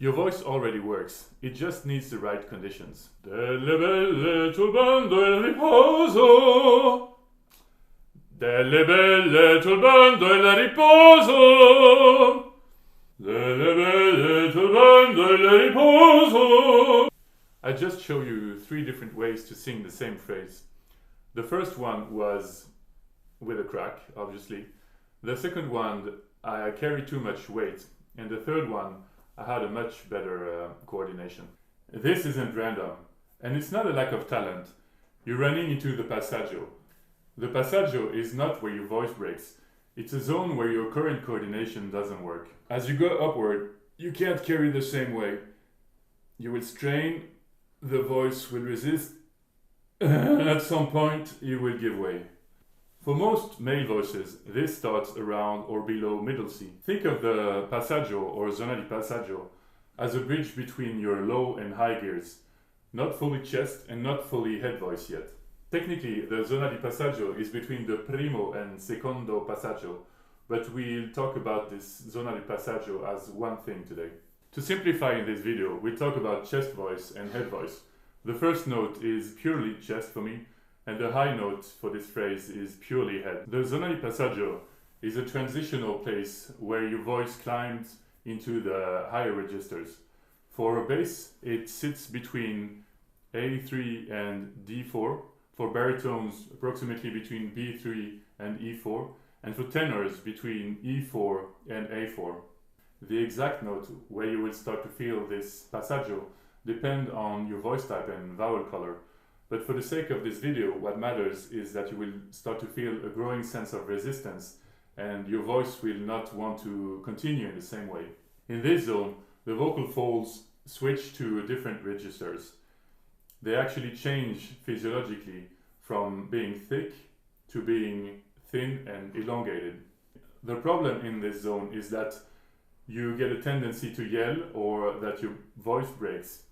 Your voice already works, it just needs the right conditions. Delle belle turbando il riposo. Delle belle turbando il riposo. Delle belle turbando il riposo. I just show you 3 different ways to sing the same phrase. The first one was with a crack, obviously. The second one, I carried too much weight. And the third one, I had a much better coordination. This isn't random, and it's not a lack of talent. You're running into the passaggio. The passaggio is not where your voice breaks. It's a zone where your current coordination doesn't work. As you go upward, you can't carry the same way. You will strain, the voice will resist, and at some point it will give way. For most male voices, this starts around or below middle C. Think of the passaggio or zona di passaggio as a bridge between your low and high gears, not fully chest and not fully head voice yet. Technically, the zona di passaggio is between the primo and secondo passaggio, but we'll talk about this zona di passaggio as one thing today. To simplify in this video, we'll talk about chest voice and head voice. The first note is purely chest for me, and the high note for this phrase is purely head. The zona di passaggio is a transitional place where your voice climbs into the higher registers. For a bass, it sits between A3 and D4. For baritones, approximately between B3 and E4. And for tenors, between E4 and A4. The exact note where you will start to feel this passaggio depend on your voice type and vowel color. But for the sake of this video, what matters is that you will start to feel a growing sense of resistance and your voice will not want to continue in the same way. In this zone, the vocal folds switch to different registers. They actually change physiologically from being thick to being thin and elongated. The problem in this zone is that you get a tendency to yell or that your voice breaks.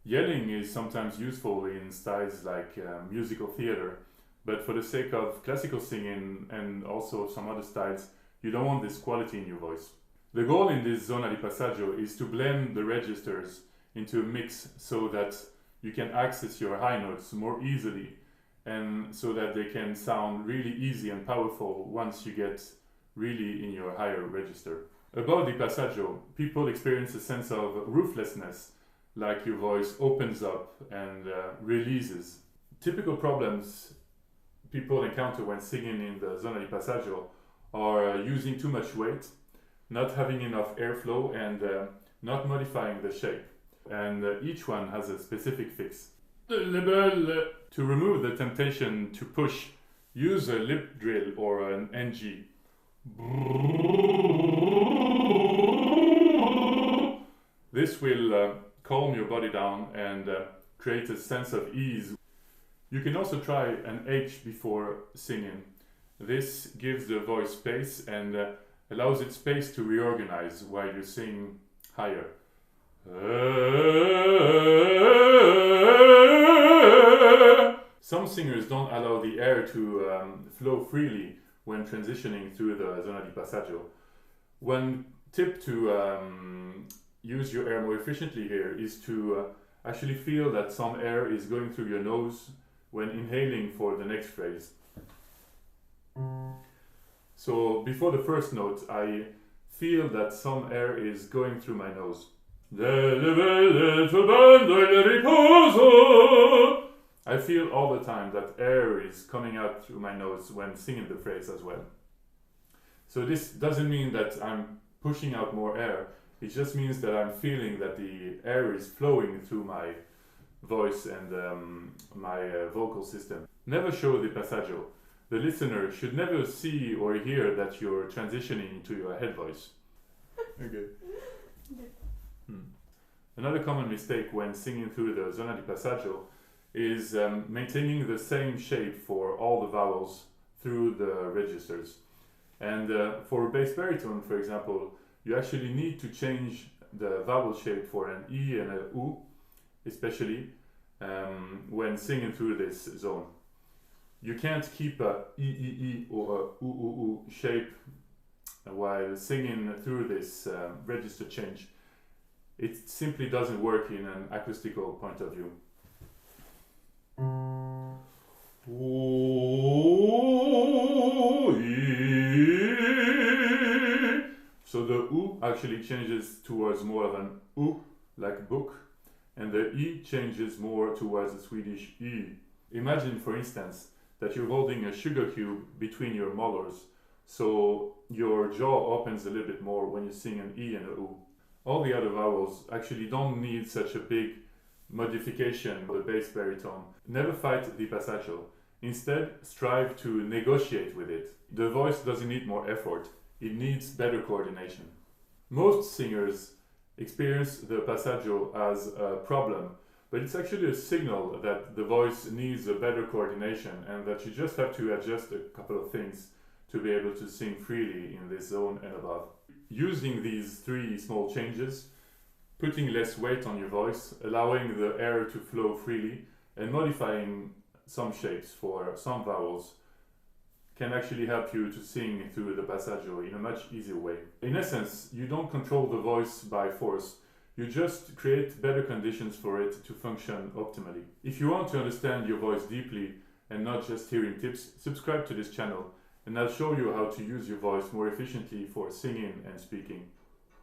Yelling is sometimes useful in styles like musical theater, but for the sake of classical singing and also some other styles, you don't want this quality in your voice. The goal in this zona di passaggio is to blend the registers into a mix so that you can access your high notes more easily and so that they can sound really easy and powerful once you get really in your higher register. Above the passaggio, people experience a sense of rooflessness, like your voice opens up and releases. Typical problems people encounter when singing in the zona di passaggio are using too much weight, not having enough airflow, and not modifying the shape. And each one has a specific fix. To remove the temptation to push, use a lip drill or an NG. This will calm your body down and create a sense of ease. You can also try an H before singing. This gives the voice space and allows it space to reorganize while you sing higher. Some singers don't allow the air to flow freely when transitioning through the zona di passaggio. One tip to use your air more efficiently here is to actually feel that some air is going through your nose when inhaling for the next phrase. So before the first note, I feel that some air is going through my nose. I feel all the time that air is coming out through my nose when singing the phrase as well. So this doesn't mean that I'm pushing out more air. It just means that I'm feeling that the air is flowing through my voice and my vocal system. Never show the passaggio. The listener should never see or hear that you're transitioning into your head voice. Okay. Another common mistake when singing through the zona di passaggio is maintaining the same shape for all the vowels through the registers. And for bass baritone, for example, you actually need to change the vowel shape for an E and a U, especially when singing through this zone. You can't keep a E or a U shape while singing through this register change. It simply doesn't work in an acoustical point of view. So the U actually changes towards more of an U, like book, and the E changes more towards the Swedish E. Imagine, for instance, that you're holding a sugar cube between your molars, so your jaw opens a little bit more when you sing an E and a U. All the other vowels actually don't need such a big modification of the bass baritone. Never fight the passaggio. Instead, strive to negotiate with it. The voice doesn't need more effort, it needs better coordination. Most singers experience the passaggio as a problem, but it's actually a signal that the voice needs a better coordination and that you just have to adjust a couple of things to be able to sing freely in this zone and above. Using these three small changes, putting less weight on your voice, allowing the air to flow freely, and modifying some shapes for some vowels can actually help you to sing through the passaggio in a much easier way. In essence, you don't control the voice by force, you just create better conditions for it to function optimally. If you want to understand your voice deeply and not just hearing tips, subscribe to this channel and I'll show you how to use your voice more efficiently for singing and speaking.